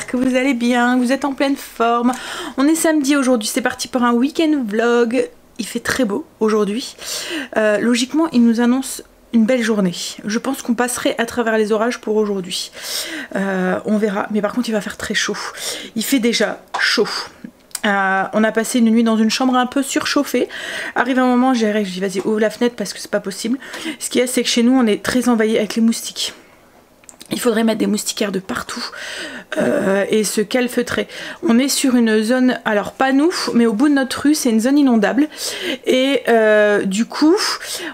j'espère que vous allez bien, que vous êtes en pleine forme. On est samedi aujourd'hui, c'est parti pour un week-end vlog. Il fait très beau aujourd'hui. Logiquement, il nous annonce une belle journée. Je pense qu'on passerait à travers les orages pour aujourd'hui. On verra, mais par contre il va faire très chaud. Il fait déjà chaud. On a passé une nuit dans une chambre un peu surchauffée. Arrive un moment, j'ai dit vas-y ouvre la fenêtre parce que c'est pas possible. Ce qu'il y a, c'est que chez nous on est très envahi avec les moustiques. Il faudrait mettre des moustiquaires de partout et se calfeutrer. On est sur une zone, alors pas nous, mais au bout de notre rue, c'est une zone inondable. Et du coup,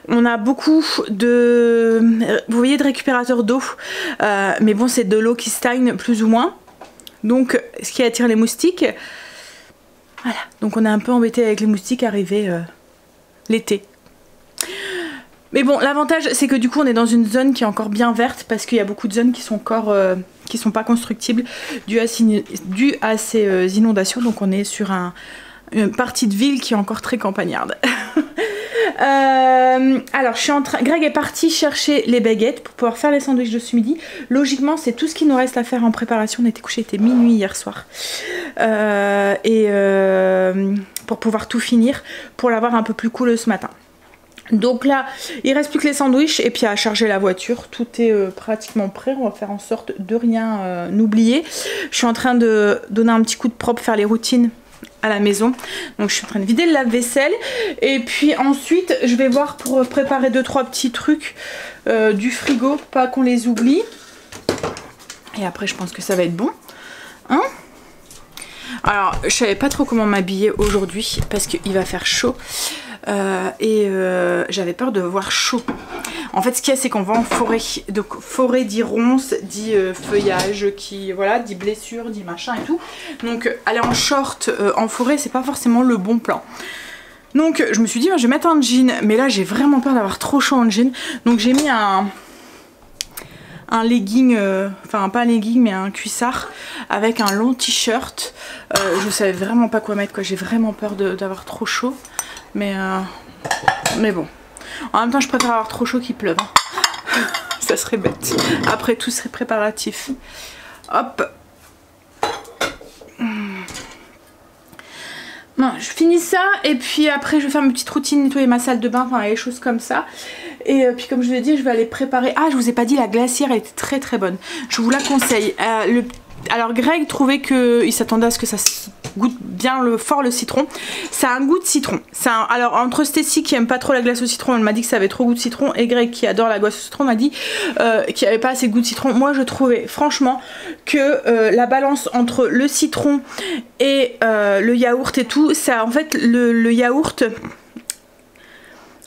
on a beaucoup de, vous voyez, de récupérateurs d'eau. Mais bon, c'est de l'eau qui stagne plus ou moins. Donc, ce qui attire les moustiques. Voilà, donc on est un peu embêté avec les moustiques arrivés l'été. Mais bon, l'avantage c'est que du coup on est dans une zone qui est encore bien verte parce qu'il y a beaucoup de zones qui sont encore qui sont pas constructibles dû à ces inondations. Donc on est sur une partie de ville qui est encore très campagnarde. Alors je suis en train, Greg est parti chercher les baguettes pour pouvoir faire les sandwichs de ce midi. Logiquement c'est tout ce qu'il nous reste à faire en préparation. On était couché, il était minuit hier soir. Pour pouvoir tout finir, pour l'avoir un peu plus cool ce matin. Donc là, il reste plus que les sandwichs et puis à charger la voiture. Tout est pratiquement prêt. On va faire en sorte de rien n'oublier. Je suis en train de donner un petit coup de propre, faire les routines à la maison. Donc je suis en train de vider le lave-vaisselle. Et puis ensuite, je vais voir pour préparer 2-3 petits trucs du frigo. Pas qu'on les oublie. Et après, je pense que ça va être bon. Hein ? Alors, je savais pas trop comment m'habiller aujourd'hui parce qu'il va faire chaud. J'avais peur de voir chaud. En fait ce qu'il y a c'est qu'on va en forêt. Donc forêt dit ronces, dit feuillage, qui voilà, dit blessure, dit machin et tout. Donc aller en short en forêt c'est pas forcément le bon plan. Donc je me suis dit je vais mettre un jean. Mais là j'ai vraiment peur d'avoir trop chaud en jean. Donc j'ai mis un legging, enfin pas un legging mais un cuissard avec un long t-shirt. Je savais vraiment pas quoi mettre quoi. J'ai vraiment peur d'avoir trop chaud. Mais bon, en même temps je préfère avoir trop chaud qu'il pleuve hein. Ça serait bête. Après tout serait préparatif. Hop. Non, je finis ça et puis après je vais faire mes petites routines, nettoyer ma salle de bain, enfin les choses comme ça. Et puis comme je vous l'ai dit, je vais aller préparer. Ah, je vous ai pas dit, la glacière elle était très très bonne. Je vous la conseille. Alors Greg trouvait qu'il s'attendait à ce que ça goûte bien fort le citron. Ça a un goût de citron. Alors entre Stécie qui aime pas trop la glace au citron, elle m'a dit que ça avait trop goût de citron, et Greg qui adore la glace au citron m'a dit qu'il n'y avait pas assez de goût de citron. Moi je trouvais franchement que la balance entre le citron et le yaourt et tout, ça en fait le yaourt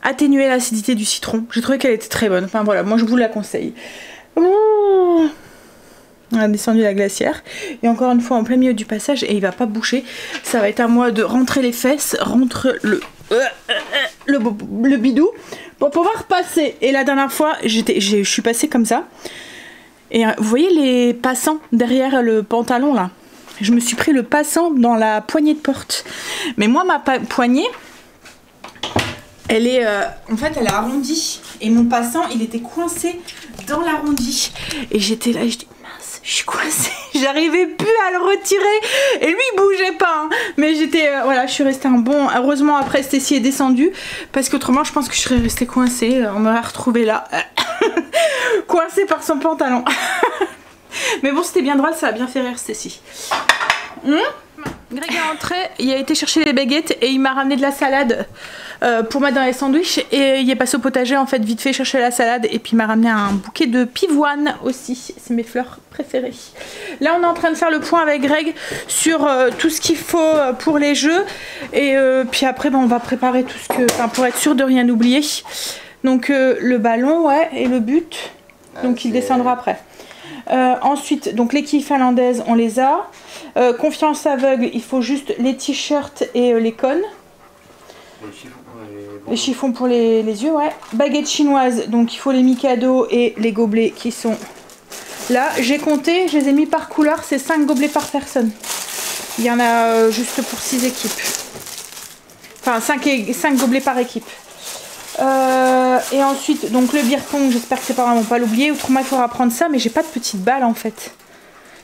atténuait l'acidité du citron. J'ai trouvé qu'elle était très bonne. Enfin voilà, moi je vous la conseille. Oh, on a descendu la glacière et encore une fois en plein milieu du passage et il va pas boucher. Ça va être à moi de rentrer les fesses, rentrer le bidou pour pouvoir passer. Et la dernière fois je suis passée comme ça et vous voyez les passants derrière le pantalon là, je me suis pris le passant dans la poignée de porte. Mais moi ma poignée elle est en fait elle est arrondie et mon passant il était coincé dans l'arrondi et j'étais là et je dis mince je suis coincée, j'arrivais plus à le retirer et lui il bougeait pas hein. Mais j'étais voilà, je suis restée un bon, heureusement après Stécie est descendue parce qu'autrement je pense que je serais restée coincée, on m'aurait retrouvée là coincée par son pantalon. Mais bon c'était bien drôle, ça a bien fait rire Stécie. Greg est rentré, il a été chercher les baguettes et il m'a ramené de la salade pour mettre dans les sandwichs et il est passé au potager en fait vite fait chercher la salade et puis il m'a ramené un bouquet de pivoine aussi, c'est mes fleurs préférées. Là on est en train de faire le point avec Greg sur tout ce qu'il faut pour les jeux et puis après on va préparer tout ce que, enfin pour être sûr de rien oublier. Donc le ballon ouais et le but, donc il descendra après. Ensuite donc les quilles finlandaises on les a. Confiance aveugle, il faut juste les t-shirts et les cônes. Les chiffons pour les yeux, ouais. Baguette chinoise, donc il faut les Mikado et les gobelets qui sont là. J'ai compté, je les ai mis par couleur, c'est 5 gobelets par personne. Il y en a juste pour 6 équipes. Enfin 5 gobelets par équipe. Et ensuite, donc le beer pong, j'espère que ses parents vont pas l'oublier. Autrement, il faudra prendre ça, mais j'ai pas de petite balle en fait.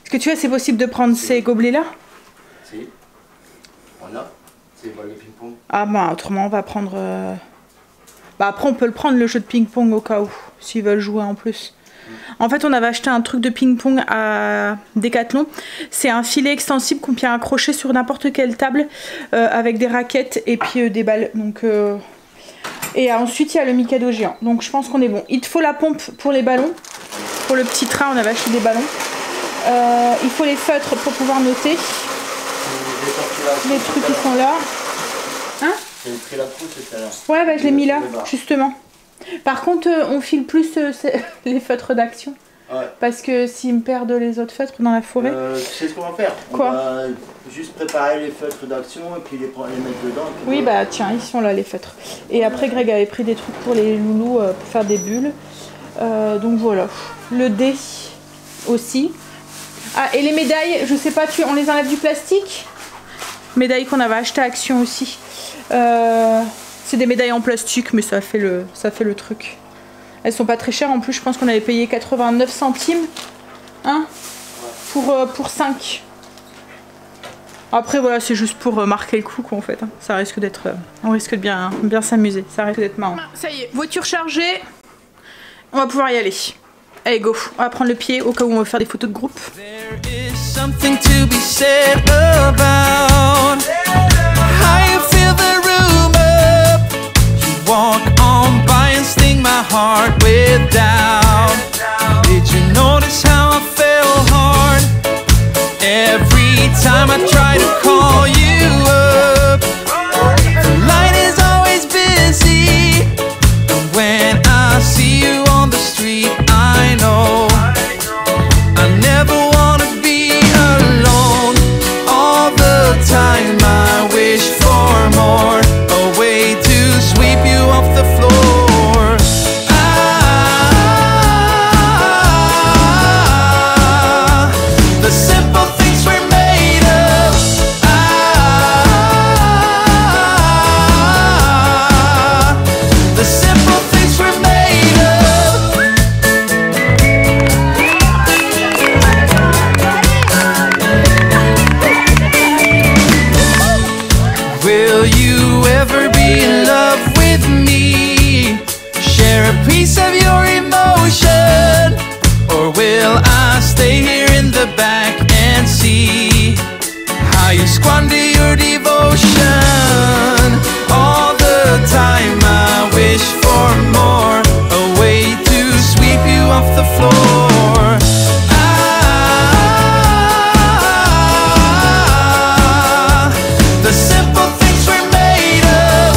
Parce que tu vois, c'est possible de prendre ces gobelets-là? Si. Voilà. C'est les ping-pong. Ah bah autrement on va prendre... Bah après on peut le prendre le jeu de ping-pong au cas où, s'ils veulent jouer en plus. En fait on avait acheté un truc de ping-pong à Decathlon. C'est un filet extensible qu'on peut accrocher sur n'importe quelle table avec des raquettes et puis des balles. Donc, et ensuite il y a le Mikado géant. Donc je pense qu'on est bon. Il te faut la pompe pour les ballons. Pour le petit train on avait acheté des ballons. Il faut les feutres pour pouvoir noter. Les trucs qui sont là. Hein? J'ai pris la trousse tout à l'heure. Ouais, bah je l'ai mis là, justement. Par contre, on file plus les feutres d'action. Ouais. Parce que s'ils me perdent les autres feutres dans la forêt. Tu sais ce qu'on va faire? Quoi? On va juste préparer les feutres d'action et puis les mettre dedans. Oui, bah tiens, ils sont là les feutres. Et après, Greg avait pris des trucs pour les loulous pour faire des bulles. Donc voilà. Le dé aussi. Ah, et les médailles, je sais pas, on les enlève du plastique? Médailles qu'on avait acheté à Action aussi. C'est des médailles en plastique, mais ça fait le truc. Elles sont pas très chères en plus, je pense qu'on avait payé 89 centimes. Hein, pour 5. Après voilà, c'est juste pour marquer le coup quoi en fait. Hein. Ça risque d'être... on risque de bien s'amuser, ça risque d'être marrant. Ça y est, voiture chargée. On va pouvoir y aller. Allez go, on va prendre le pied au cas où on veut faire des photos de groupe. Something to be said about how you fill the room up. You walk on by and sting my heart with doubt. Did you notice how I fell hard every time I try to call you up? The line is always busy, and when I see you on the street, I know I never wanna be alone all the time. I wish for more, a way to sweep you off the floor. The simple things we're made of. The simple things we're made of. Will you ever be in love with me? Share a piece of your emotion? Or will I stay here in the back and see how you squander your devotion? All the time I wish for more, a way to sweep you off the floor. The simple things we're made of.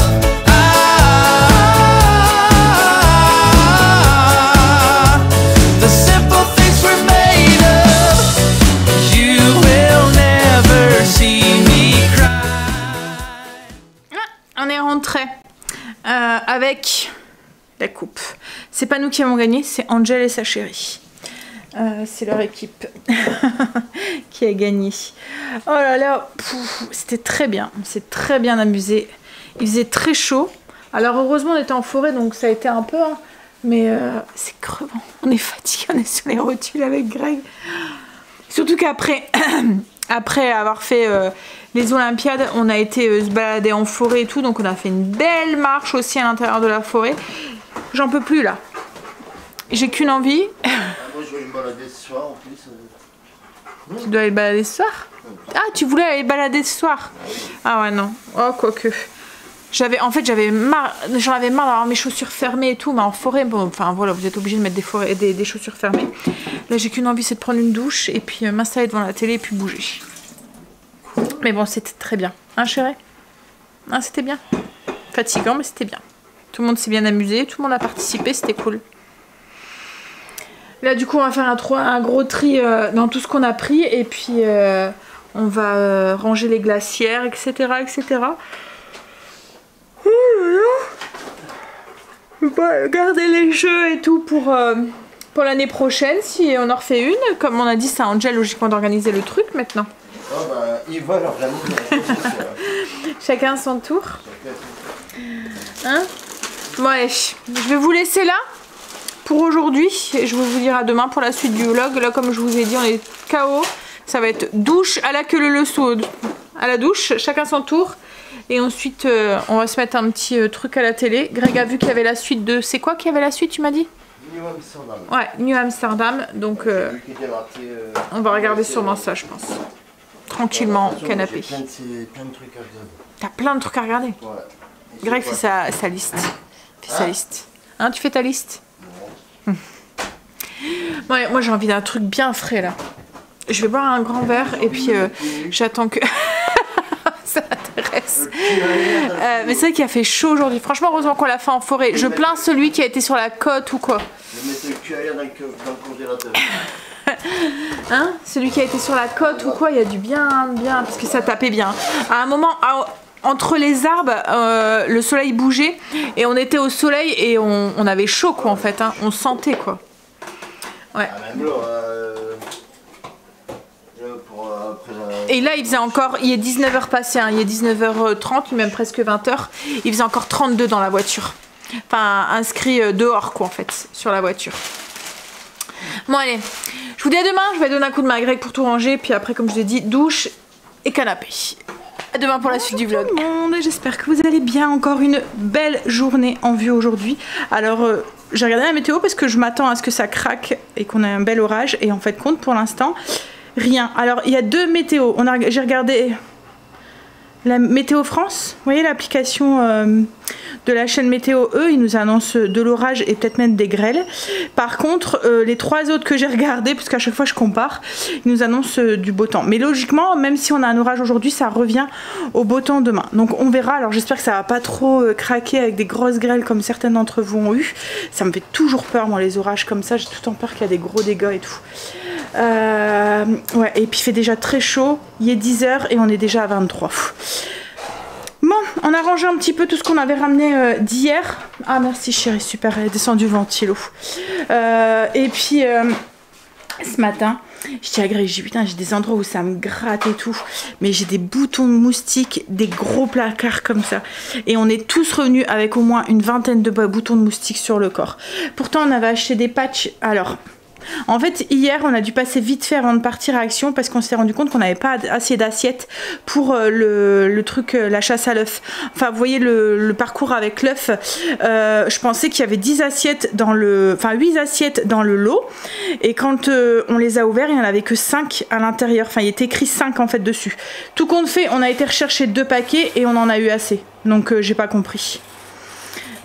The simple things we're made of. You will never see me cry. On est rentré avec la coupe. C'est pas nous qui avons gagné, c'est Angel et sa chérie. C'est leur équipe qui a gagné. Oh là là, c'était très bien. On s'est très bien amusé. Il faisait très chaud. Alors heureusement on était en forêt donc ça a été un peu... Hein, mais c'est crevant. On est fatigué, on est sur les rotules avec Greg. Surtout qu'après après avoir fait les Olympiades, on a été se balader en forêt et tout. Donc on a fait une belle marche aussi à l'intérieur de la forêt. J'en peux plus là. J'ai qu'une envie. Moi je vais aller me balader ce soir en plus. Tu dois aller balader ce soir? Ah, tu voulais aller balader ce soir? Ah ouais, non. Oh, quoique. J'en avais marre d'avoir mes chaussures fermées et tout, mais en forêt, bon, enfin voilà, vous êtes obligé de mettre des chaussures fermées. Là, j'ai qu'une envie, c'est de prendre une douche et puis m'installer devant la télé et puis bouger. Mais bon, c'était très bien. Hein, chérie? Hein, c'était bien. Fatigant, mais c'était bien. Tout le monde s'est bien amusé, tout le monde a participé, c'était cool. Là du coup on va faire un gros tri dans tout ce qu'on a pris et puis on va ranger les glacières, etc. etc. On va garder les jeux et tout pour l'année prochaine si on en refait une. Comme on a dit, c'est à Angel logiquement d'organiser le truc maintenant. Oh bah ils veulent organiser. Chacun son tour. Hein? Ouais, je vais vous laisser là pour aujourd'hui et je vais vous dire à demain pour la suite du vlog. Là comme je vous ai dit on est KO, Ça va être douche à la queue leu saut à la douche, chacun son tour. Et ensuite, on va se mettre un petit truc à la télé. Greg a vu qu'il y avait la suite de... C'est quoi qu'il y avait la suite, tu m'as dit? New Amsterdam. Ouais, New Amsterdam. Donc, on va regarder sûrement ça, je pense. Tranquillement, canapé. J'ai plein de trucs à regarder. T'as plein de trucs à regarder? Ouais. Greg fait sa liste. Sa liste. Hein, tu fais ta liste? Bon, allez, moi j'ai envie d'un truc bien frais là. Je vais boire un grand verre et puis j'attends que... ça m'intéresse. Mais c'est vrai qu'il a fait chaud aujourd'hui. Franchement, heureusement qu'on l'a fait en forêt. Je plains celui qui a été sur la côte ou quoi. Je vais mettre le cul à l'air dans le congélateur. Hein? Celui qui a été sur la côte ou quoi, il y a du bien, parce que ça tapait bien. À un moment, entre les arbres, le soleil bougeait et on était au soleil et on avait chaud quoi en fait. Hein. On sentait quoi. Ouais. Même là, et là, il faisait encore, il est 19h passé, hein, il est 19h30, même presque 20h. Il faisait encore 32 dans la voiture. Enfin, inscrit dehors, quoi, en fait, sur la voiture. Bon, allez, je vous dis à demain. Je vais donner un coup de main à Greg pour tout ranger. Puis après, comme je l'ai dit, douche et canapé. À demain pour la suite du vlog. Tout le monde, j'espère que vous allez bien. Encore une belle journée en vue aujourd'hui. Alors, j'ai regardé la météo parce que je m'attends à ce que ça craque et qu'on ait un bel orage. Et en fait, compte pour l'instant... rien. Alors, il y a deux météos. J'ai regardé la Météo France. Vous voyez l'application de la chaîne météo. Eux, ils nous annoncent de l'orage et peut-être même des grêles. Par contre, les trois autres que j'ai regardés, parce qu'à chaque fois je compare, ils nous annoncent du beau temps. Mais logiquement, même si on a un orage aujourd'hui, ça revient au beau temps demain. Donc on verra. Alors j'espère que ça va pas trop craquer avec des grosses grêles comme certaines d'entre vous ont eu. Ça me fait toujours peur, moi, les orages comme ça. J'ai tout le temps peur qu'il y a des gros dégâts et tout. Ouais, et puis il fait déjà très chaud, il est 10h et on est déjà à 23. Bon, on a rangé un petit peu tout ce qu'on avait ramené d'hier. Ah merci chérie, super, elle est descendue le ventilo. Et puis ce matin, je dis à Greg, putain, j'ai des endroits où ça me gratte et tout, mais j'ai des boutons de moustiques, des gros placards comme ça. Et on est tous revenus avec au moins une vingtaine de boutons de moustiques sur le corps. Pourtant on avait acheté des patchs, alors... En fait, hier, on a dû passer vite fait avant de partir à Action parce qu'on s'est rendu compte qu'on n'avait pas assez d'assiettes pour le truc, la chasse à l'œuf. Enfin, vous voyez le parcours avec l'œuf. Je pensais qu'il y avait 10 assiettes dans le... Enfin, 8 assiettes dans le lot. Et quand on les a ouverts, il n'y en avait que 5 à l'intérieur. Enfin, il était écrit 5 en fait dessus. Tout compte fait, on a été rechercher 2 paquets et on en a eu assez. Donc, j'ai pas compris.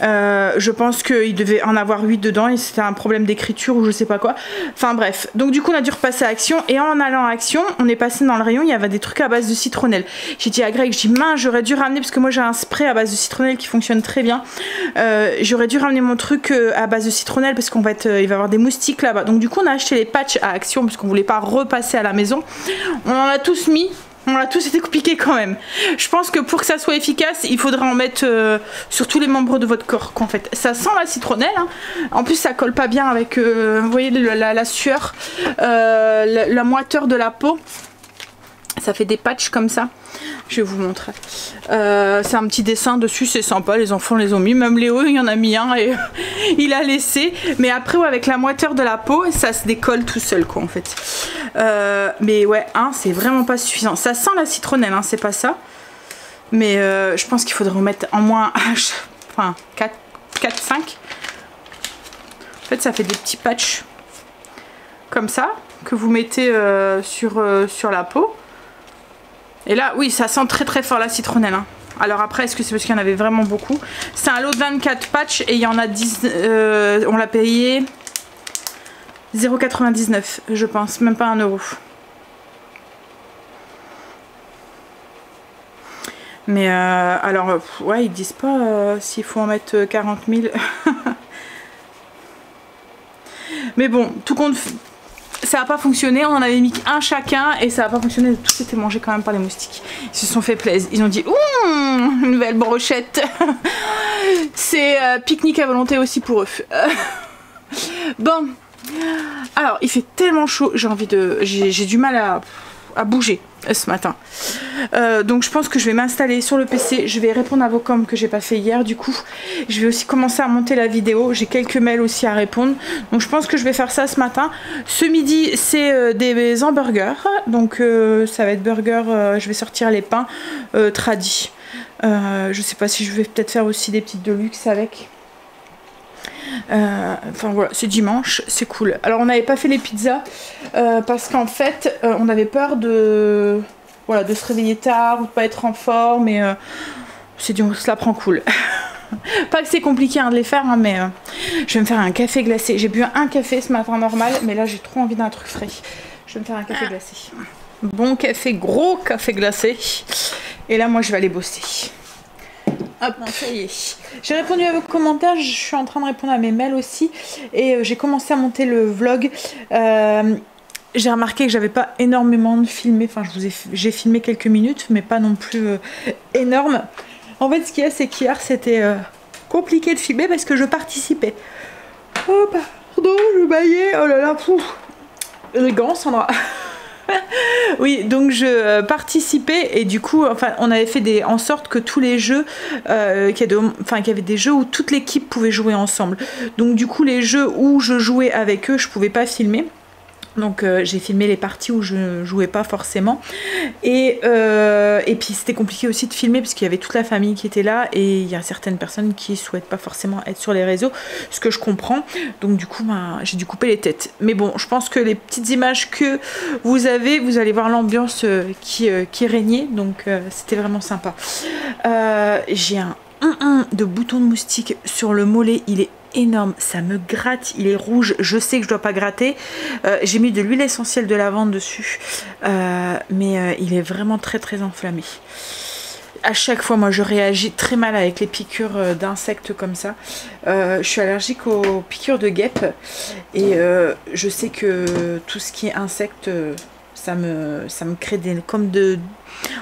Je pense qu'il devait en avoir 8 dedans et c'était un problème d'écriture ou je sais pas quoi. Enfin bref, donc du coup on a dû repasser à Action et en allant à Action, on est passé dans le rayon, il y avait des trucs à base de citronnelle. J'ai dit à Greg, je dis mince, j'aurais dû ramener, parce que moi j'ai un spray à base de citronnelle qui fonctionne très bien. J'aurais dû ramener mon truc à base de citronnelle parce qu'on va être, il va y avoir des moustiques là-bas. Donc du coup on a acheté les patchs à Action parce qu'on voulait pas repasser à la maison. On en a tous mis. On a tous été piqués quand même. Je pense que pour que ça soit efficace, il faudra en mettre sur tous les membres de votre corps. En fait, ça sent la citronnelle. Hein. En plus, ça colle pas bien avec, vous voyez, la sueur, la moiteur de la peau. Ça fait des patchs comme ça. Je vais vous montrer. C'est un petit dessin dessus, c'est sympa. Les enfants les ont mis. Même Léo, il y en a mis un et il a laissé. Mais après, ouais, avec la moiteur de la peau, ça se décolle tout seul, quoi, en fait. Mais ouais, hein, c'est vraiment pas suffisant. Ça sent la citronnelle, hein, c'est pas ça. Mais je pense qu'il faudrait remettre en moins enfin, 4, 5. En fait, ça fait des petits patchs comme ça que vous mettez sur la peau. Et là, oui, ça sent très très fort la citronnelle. Hein. Alors après, est-ce que c'est parce qu'il y en avait vraiment beaucoup? C'est un lot de 24 patchs et il y en a 10... on l'a payé 0,99, je pense. Même pas 1 €. Mais alors, ouais, ils disent pas s'il faut en mettre 40 000. Mais bon, tout compte... Ça n'a pas fonctionné, on en avait mis un chacun et ça n'a pas fonctionné, tout s'était mangé quand même par les moustiques. Ils se sont fait plaisir, ils ont dit ouh, une nouvelle brochette. C'est pique-nique à volonté aussi pour eux. Bon, alors il fait tellement chaud, j'ai du mal à bouger. ce matin. Donc je pense que je vais m'installer sur le PC, je vais répondre à vos coms que j'ai pas fait hier, du coup je vais aussi commencer à monter la vidéo, j'ai quelques mails aussi à répondre, donc je pense que je vais faire ça ce matin. Ce midi c'est des hamburgers, donc ça va être burger, je vais sortir les pains tradis. Je sais pas si je vais peut-être faire aussi des petites deluxe avec. Enfin voilà, c'est dimanche, c'est cool. Alors on n'avait pas fait les pizzas parce qu'en fait on avait peur de se réveiller tard ou de pas être en forme, et c'est dit on se la prend cool. Pas que c'est compliqué hein, de les faire hein, mais je vais me faire un café glacé. J'ai bu un café ce matin normal, mais là j'ai trop envie d'un truc frais. Je vais me faire un café glacé. Bon café, gros café glacé. Et là moi je vais aller bosser. Hop, ça y est. J'ai répondu à vos commentaires, je suis en train de répondre à mes mails aussi. Et j'ai commencé à monter le vlog. J'ai remarqué que j'avais pas énormément de filmé. Enfin, j'ai filmé quelques minutes, mais pas non plus énorme. En fait, ce qu'il y a, c'est qu'hier, c'était compliqué de filmer parce que je participais. Oh, pardon, je baillais. Oh là là, pouf. Élégant, Sandra. Oui, donc je participais et du coup, enfin, on avait fait en sorte que tous les jeux, qu'il y avait des jeux où toute l'équipe pouvait jouer ensemble. Donc du coup, les jeux où je jouais avec eux, je pouvais pas filmer. Donc j'ai filmé les parties où je jouais pas forcément, et puis c'était compliqué aussi de filmer parce qu'il y avait toute la famille qui était là, et il y a certaines personnes qui souhaitent pas forcément être sur les réseaux, ce que je comprends. Donc du coup j'ai dû couper les têtes, mais bon, je pense que les petites images que vous allez voir l'ambiance qui régnait, donc c'était vraiment sympa. J'ai un de bouton de moustique sur le mollet, il est énorme, ça me gratte, il est rouge, je sais que je dois pas gratter. J'ai mis de l'huile essentielle de lavande dessus, mais il est vraiment très très enflammé. À chaque fois, moi je réagis très mal avec les piqûres d'insectes comme ça. Je suis allergique aux piqûres de guêpes, et je sais que tout ce qui est insectes, ça me crée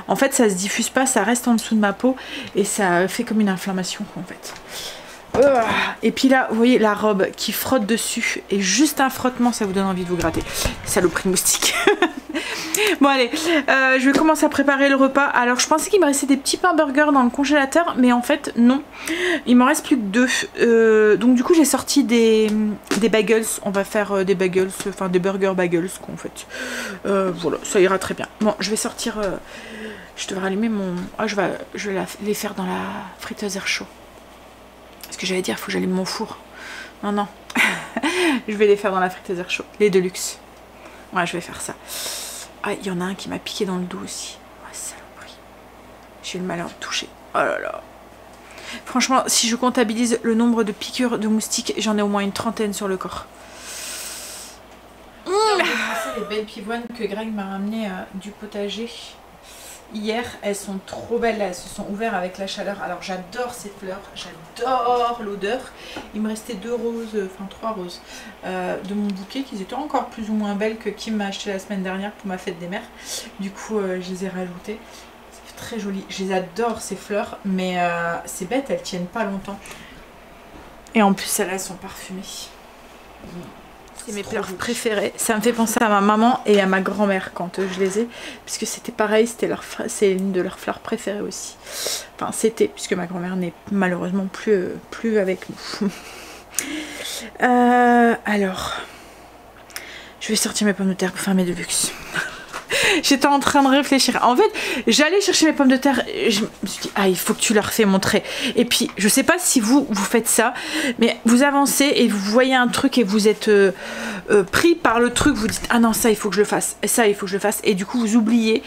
en fait ça se diffuse pas, ça reste en dessous de ma peau et ça fait comme une inflammation en fait. Et puis là, vous voyez la robe qui frotte dessus, et juste un frottement, ça vous donne envie de vous gratter. Saloperie de moustique. Bon allez, je vais commencer à préparer le repas. Alors je pensais qu'il me restait des petits pains burgers dans le congélateur, mais en fait non. Il m'en reste plus que 2. Donc du coup j'ai sorti des bagels. On va faire des bagels, enfin des burger bagels quoi en fait. Voilà, ça ira très bien. Bon, je vais sortir... je devrais allumer mon... Ah, je vais les faire dans la friteuse air chaud. Ce que j'allais dire, il faut que j'allume mon four. Non, non. Je vais les faire dans la friteuse air chaud. Les Deluxe. Ouais, je vais faire ça. Ah, il y en a un qui m'a piqué dans le dos aussi. Ouais, saloperie. J'ai eu le malheur de toucher. Oh là là. Franchement, si je comptabilise le nombre de piqûres de moustiques, j'en ai au moins une 30aine sur le corps. C'est les belles pivoines que Greg m'a ramenées du potager. Hier, elles sont trop belles, là, elles se sont ouvertes avec la chaleur. Alors j'adore ces fleurs, j'adore l'odeur. Il me restait 2 roses, enfin 3 roses de mon bouquet qui étaient encore plus ou moins belles que Kim m'a acheté la semaine dernière pour ma fête des mères. Du coup, je les ai rajoutées. C'est très joli. Je les adore ces fleurs, mais c'est bête, elles tiennent pas longtemps. Et en plus, celles-là, elles sont parfumées. C'est mes fleurs préférées. Ça me fait penser à ma maman et à ma grand-mère quand je les ai, puisque c'était pareil, c'est une de leurs fleurs préférées aussi. Enfin c'était, puisque ma grand-mère n'est malheureusement plus avec nous. Alors, je vais sortir mes pommes de terre pour faire mes Deluxe. J'étais en train de réfléchir. En fait, j'allais chercher mes pommes de terre et je me suis dit, ah, il faut que tu leur fais montrer. Et puis, je sais pas si vous faites ça, mais vous avancez et vous voyez un truc et vous êtes pris par le truc, vous dites, ah non, ça, il faut que je le fasse. Et ça, il faut que je le fasse. Et du coup, vous oubliez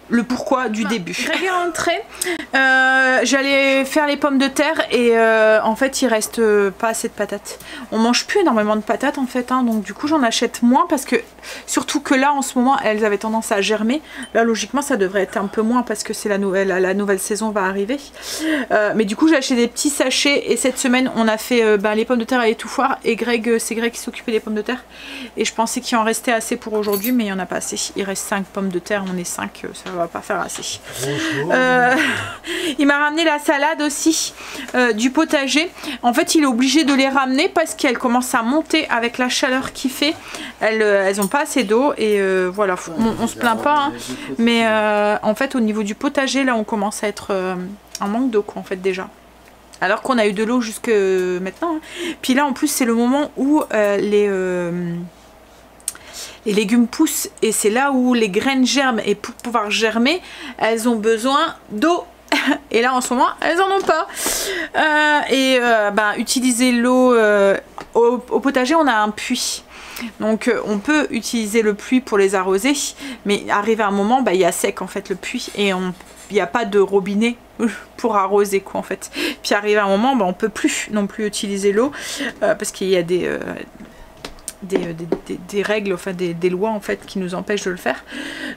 le pourquoi du début. Greg est rentré, j'allais faire les pommes de terre et en fait il reste pas assez de patates. On mange plus énormément de patates en fait, hein, donc du coup j'en achète moins parce que surtout que là en ce moment elles avaient tendance à germer. Là logiquement ça devrait être un peu moins parce que c'est la nouvelle saison va arriver. Mais du coup j'ai acheté des petits sachets et cette semaine on a fait les pommes de terre à l'étouffoir et c'est Greg qui s'occupait des pommes de terre et je pensais qu'il en restait assez pour aujourd'hui mais il n'y en a pas assez. Il reste 5 pommes de terre, on est 5, ça va pas faire assez. Il m'a ramené la salade aussi du potager. En fait il est obligé de les ramener parce qu'elles commencent à monter avec la chaleur qu'il fait. Elles ont pas assez d'eau et voilà, on se plaint pas, hein, mais en fait au niveau du potager là on commence à être en manque d'eau quoi en fait déjà. Alors qu'on a eu de l'eau jusque maintenant. Hein. Puis là en plus c'est le moment où les légumes poussent et c'est là où les graines germent et pour pouvoir germer elles ont besoin d'eau. Et là en ce moment elles en ont pas utiliser l'eau au potager on a un puits donc on peut utiliser le puits pour les arroser mais arrivé à un moment il y a sec en fait le puits et il n'y a pas de robinet pour arroser quoi en fait puis arrivé à un moment on peut plus non plus utiliser l'eau parce qu'il y a des règles, enfin des lois en fait qui nous empêchent de le faire.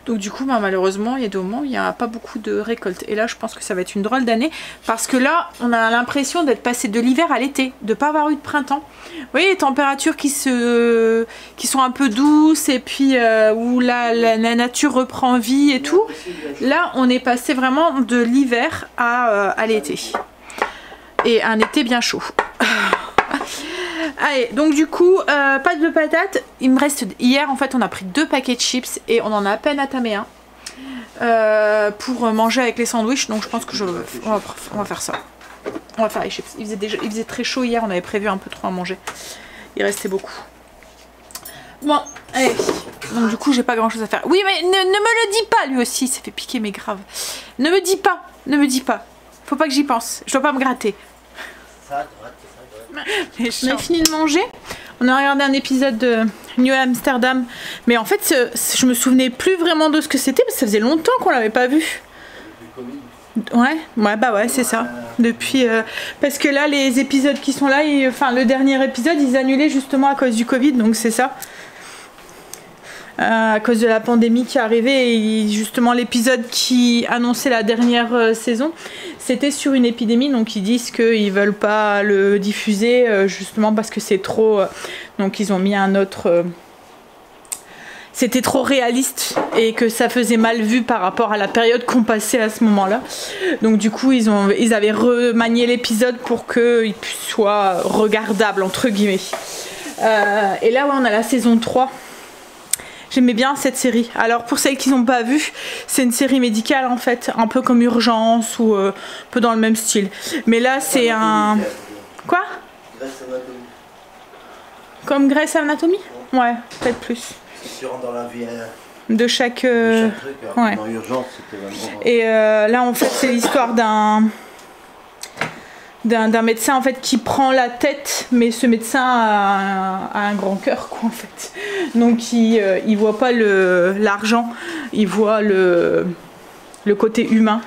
Donc du coup malheureusement il y a des moments où il n'y a pas beaucoup de récoltes. Et là je pense que ça va être une drôle d'année parce que là on a l'impression d'être passé de l'hiver à l'été, de pas avoir eu de printemps. Vous voyez les températures qui sont un peu douces et puis où la nature reprend vie et tout. Là on est passé vraiment de l'hiver à l'été. Et un été bien chaud. Allez, donc du coup, pâte de patates. Il me reste. Hier, en fait, on a pris 2 paquets de chips et on en a à peine attamé un pour manger avec les sandwichs. Donc, je pense que on va faire ça. On va faire les chips. Il faisait très chaud hier. On avait prévu un peu trop à manger. Il restait beaucoup. Bon, allez. Donc, du coup, j'ai pas grand chose à faire. Oui, mais ne me le dis pas, lui aussi. Ça fait piquer, mais grave. Ne me dis pas. Ne me dis pas. Faut pas que j'y pense. Je dois pas me gratter. Ça gratte. On a fini de manger, on a regardé un épisode de New Amsterdam, mais en fait je me souvenais plus vraiment de ce que c'était parce que ça faisait longtemps qu'on l'avait pas vu. Ouais, c'est ça. Depuis parce que là les épisodes qui sont là, enfin le dernier épisode ils annulaient justement à cause du Covid, donc c'est ça. À cause de la pandémie qui est arrivée et justement l'épisode qui annonçait la dernière saison c'était sur une épidémie donc ils disent qu'ils veulent pas le diffuser justement parce que c'est trop donc ils ont mis un autre c'était trop réaliste et que ça faisait mal vu par rapport à la période qu'on passait à ce moment là donc du coup ils avaient remanié l'épisode pour qu'il soit regardable entre guillemets et là ouais, on a la saison 3. J'aimais bien cette série. Alors pour celles qui n'ont pas vu, c'est une série médicale en fait, un peu comme Urgence ou un peu dans le même style. Mais là c'est un... Quoi? Grey's Anatomy. Comme Grey's Anatomy? Ouais, peut-être plus. Si tu rentres dans la vie de chaque truc, ouais. Dans Urgence, c'était vraiment... Et là en fait c'est l'histoire d'un médecin en fait qui prend la tête, mais ce médecin a un grand cœur quoi en fait. Donc il voit pas l'argent, il voit le côté humain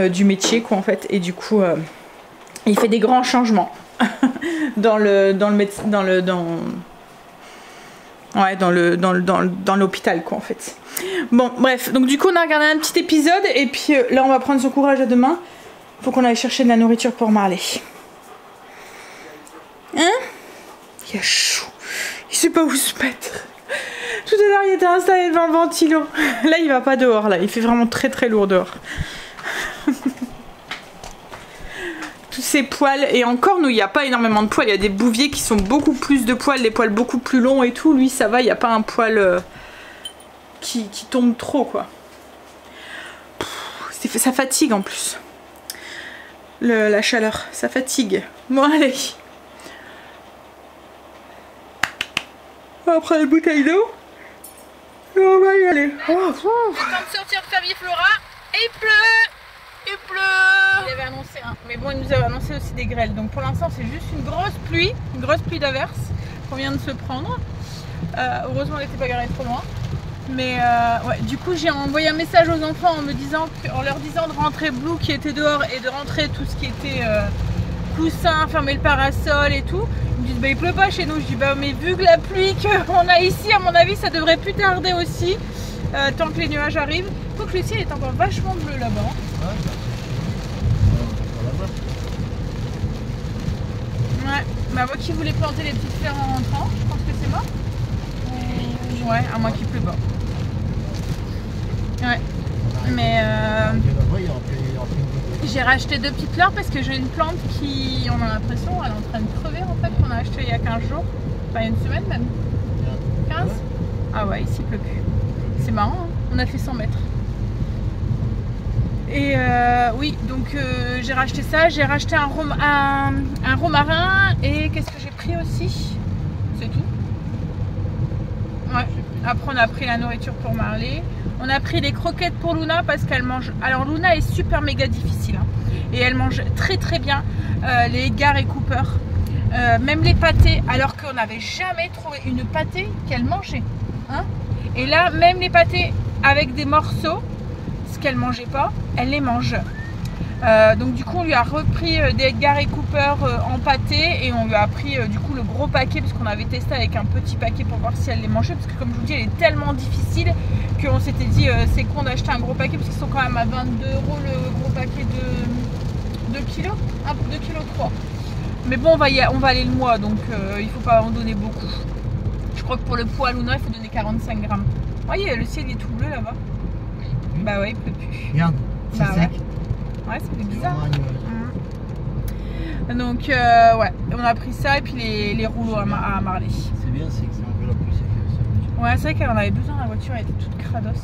du métier quoi en fait. Et du coup il fait des grands changements dans l'hôpital quoi en fait. Bon bref, donc du coup on a regardé un petit épisode et puis là on va prendre son courage à deux mains. Faut qu'on aille chercher de la nourriture pour Marley. Hein? Il a chaud. Il sait pas où se mettre. Tout à l'heure il était installé devant le ventilo. Là il va pas dehors là. Il fait vraiment très très lourd dehors. Tous ces poils. Et encore nous il n'y a pas énormément de poils. Il y a des bouviers qui sont beaucoup plus de poils. Des poils beaucoup plus longs et tout. Lui ça va. Il n'y a pas un poil qui tombe trop quoi. Ça fatigue en plus. La chaleur, ça fatigue. Bon allez. On va prendre une bouteille d'eau. Et on va y aller. C'est temps de sortir Flavie Flora. Et il pleut. Il pleut. Il avait annoncé mais bon il nous avait annoncé aussi des grêles. Donc pour l'instant c'est juste une grosse pluie d'averse qu'on vient de se prendre. Heureusement elle n'était pas garée trop loin. Mais ouais, du coup j'ai envoyé un message aux enfants en leur disant de rentrer Blue qui était dehors et de rentrer tout ce qui était coussin, fermer le parasol et tout. Ils me disent bah il pleut pas chez nous. Je dis bah mais vu que la pluie qu'on a ici à mon avis ça devrait plus tarder aussi tant que les nuages arrivent. Faut que le ciel est encore vachement bleu là-bas. Ouais, bah moi qui voulais planter les petites fleurs en rentrant, je pense que c'est mort. Ouais, à moins qu'il pleut pas. Ouais, mais j'ai racheté 2 petites fleurs parce que j'ai une plante qui, on a l'impression, elle est en train de crever en fait, qu'on a acheté il y a 15 jours, enfin une semaine même. 15 Ah ouais, ici il pleut plus. C'est marrant, hein, on a fait 100 mètres. Et oui, donc j'ai racheté ça, j'ai racheté un romarin et qu'est-ce que j'ai pris aussi? C'est tout. Ouais. Après on a pris la nourriture pour Marley. On a pris les croquettes pour Luna parce qu'elle mange. Alors Luna est super méga difficile hein, et elle mange très très bien les Edgar et Cooper. Même les pâtés, alors qu'on n'avait jamais trouvé une pâtée qu'elle mangeait. Hein, et là, même les pâtés avec des morceaux, ce qu'elle mangeait pas, elle les mange. Donc du coup, on lui a repris des Edgar et Cooper en pâté et on lui a pris du coup le gros paquet parce qu'on avait testé avec un petit paquet pour voir si elle les mangeait parce que comme je vous dis, elle est tellement difficile qu'on s'était dit c'est con d'acheter un gros paquet parce qu'ils sont quand même à 22 € le gros paquet de 2 kilos, 2 kilos 3. Mais bon, on va aller le mois, donc il faut pas en donner beaucoup. Je crois que pour le poids à Luna, il faut donner 45 grammes. Voyez, le ciel est tout bleu là-bas. Bah ouais, il pleut plus. Regarde, c'est bah sec. Ouais, ça fait bizarre. Donc ouais, on a pris ça et puis les rouleaux à Marley. C'est bien, c'est que c'est un peu la poussière. Ouais, c'est vrai qu'elle en avait besoin, la voiture, elle était toute crados.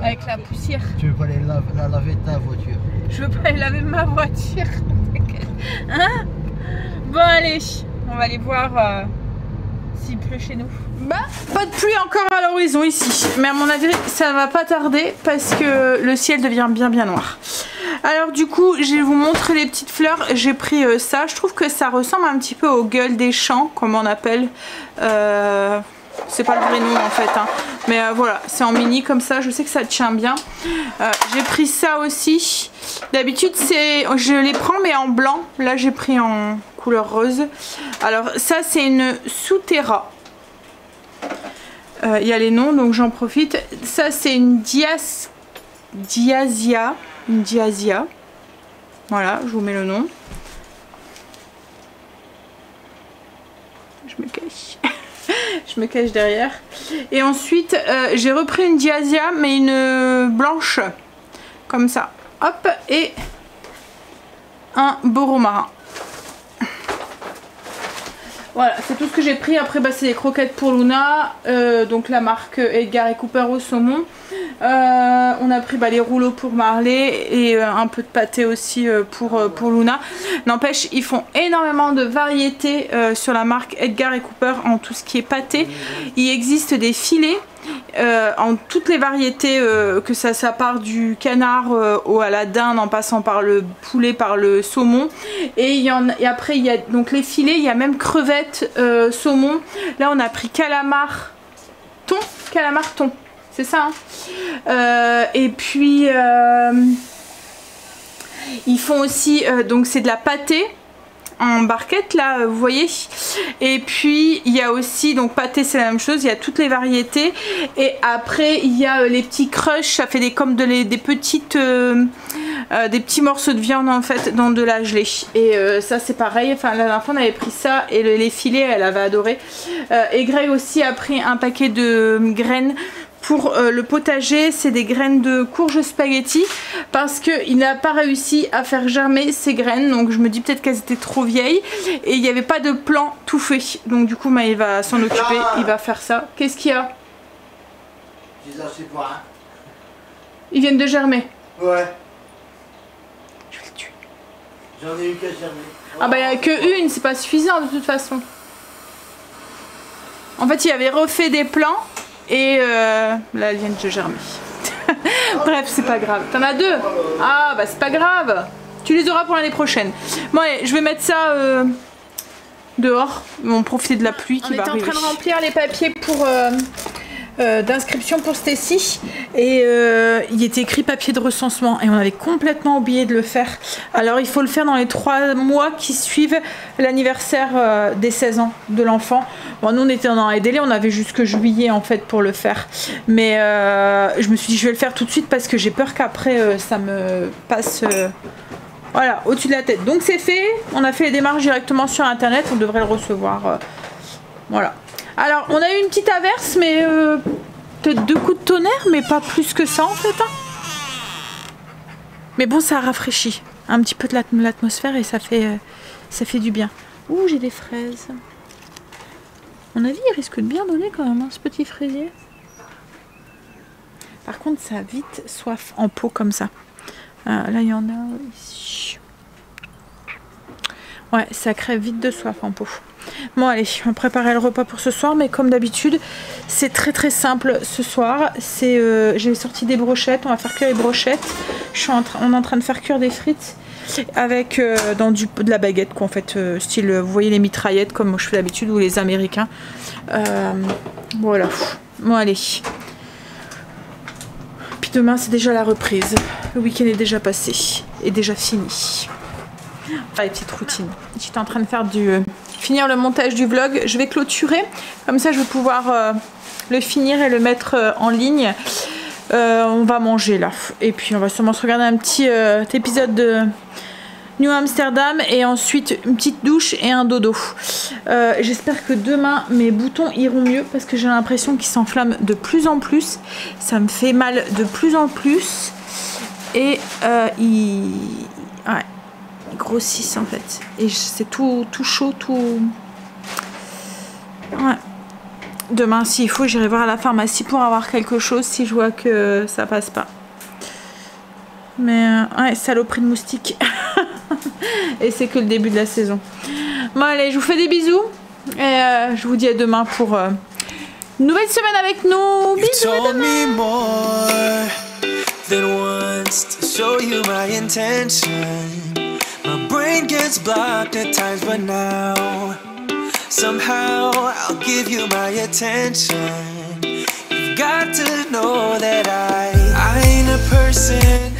Avec la poussière. Tu veux pas la laver ta voiture? Je veux pas aller laver ma voiture. Hein? Bon allez, on va aller voir s'il pleut chez nous. Bah, pas de pluie encore à l'horizon ici. Mais à mon avis, ça va pas tarder parce que le ciel devient bien noir. Alors du coup, je vais vous montrer les petites fleurs. J'ai pris ça. Je trouve que ça ressemble un petit peu aux gueules des champs, comme on appelle. C'est pas le vrai nom en fait. Hein. Mais voilà, c'est en mini comme ça. Je sais que ça tient bien. J'ai pris ça aussi. D'habitude, je les prends mais en blanc. Là, j'ai pris en couleur rose. Alors ça, c'est une Souterra. Il y a les noms, donc j'en profite. Ça, c'est une Diasia. Une Diasia. Voilà, je vous mets le nom. Je me cache. Je me cache derrière. Et ensuite, j'ai repris une Diasia, mais une blanche. Comme ça. Hop, et un beau romarin. Voilà, c'est tout ce que j'ai pris. Après, bah, c'est des croquettes pour Luna. Donc la marque Edgar et Cooper au saumon. On a pris les rouleaux pour Marley et un peu de pâté aussi pour Luna. N'empêche, ils font énormément de variétés sur la marque Edgar et Cooper en tout ce qui est pâté. Il existe des filets en toutes les variétés, que ça part du canard à la dinde en passant par le poulet, par le saumon. Et après, il y a donc les filets, il y a même crevettes, saumon. Là, on a pris calamar thon. C'est ça hein. Et puis ils font aussi donc c'est de la pâtée en barquette là, vous voyez. Et puis il y a aussi donc pâté, c'est la même chose, il y a toutes les variétés. Et après il y a les petits crushs, ça fait des petites des petits morceaux de viande en fait dans de la gelée. Et ça c'est pareil, enfin la dernière fois on avait pris ça et les filets elle avait adoré. Et Greg aussi a pris un paquet de graines pour le potager, c'est des graines de courge spaghetti parce qu'il n'a pas réussi à faire germer ces graines, donc je me dis peut-être qu'elles étaient trop vieilles et il n'y avait pas de plan tout fait, donc du coup il va s'en occuper, il va faire ça. Qu'est-ce qu'il y a? Ils viennent de germer. Ouais. Je vais le tuer. J'en ai eu qu'à germer. Ah bah il n'y a que une, c'est pas suffisant de toute façon. En fait il avait refait des plants. Et là, elles viennent de germer. Bref, c'est pas grave. T'en as deux? Ah, bah c'est pas grave. Tu les auras pour l'année prochaine. Bon, allez, je vais mettre ça dehors. On va profiter de la pluie qui va arriver. On était en train de remplir les papiers pour d'inscription pour Stacy. Et il était écrit papier de recensement. Et on avait complètement oublié de le faire. Alors, il faut le faire dans les 3 mois qui suivent l'anniversaire des 16 ans de l'enfant. Bon, nous, on était dans les délais. On avait jusque juillet, en fait, pour le faire. Mais je me suis dit, je vais le faire tout de suite parce que j'ai peur qu'après, ça me passe... voilà, au-dessus de la tête. Donc, c'est fait. On a fait les démarches directement sur Internet. On devrait le recevoir. Voilà. Alors, on a eu une petite averse, mais peut-être 2 coups de tonnerre, mais pas plus que ça en fait. Hein. Mais bon, ça rafraîchit un petit peu de l'atmosphère et ça fait du bien. Ouh, j'ai des fraises. À mon avis, il risque de bien donner quand même, hein, ce petit fraisier. Par contre, ça a vite soif en pot comme ça. Là, il y en a ici. Ouais, ça crève vite de soif en pot. Bon, allez, on va préparer le repas pour ce soir. Mais comme d'habitude, c'est très simple ce soir. J'ai sorti des brochettes. On va faire cuire les brochettes. On est en train de faire cuire des frites avec de la baguette, quoi, en fait. Style, vous voyez les mitraillettes comme je fais d'habitude ou les Américains. Voilà. Bon, allez. Puis demain, c'est déjà la reprise. Le week-end est déjà passé. Et déjà fini. Les petites routines. J'étais en train de faire finir le montage du vlog. Je vais clôturer. Comme ça, je vais pouvoir le finir et le mettre en ligne. On va manger là. Et puis, on va sûrement se regarder un petit épisode de New Amsterdam. Et ensuite, une petite douche et un dodo. J'espère que demain, mes boutons iront mieux. Parce que j'ai l'impression qu'ils s'enflamment de plus en plus. Ça me fait mal de plus en plus. Et ouais. Grossissent en fait, et c'est tout chaud, tout. Ouais. Demain, s'il faut, j'irai voir à la pharmacie pour avoir quelque chose si je vois que ça passe pas. Mais ouais, saloperie de moustiques. Et c'est que le début de la saison. Bon, allez, je vous fais des bisous et je vous dis à demain pour une nouvelle semaine avec nous. Bisous, à demain. My brain gets blocked at times, but now somehow I'll give you my attention. You've got to know that I ain't a person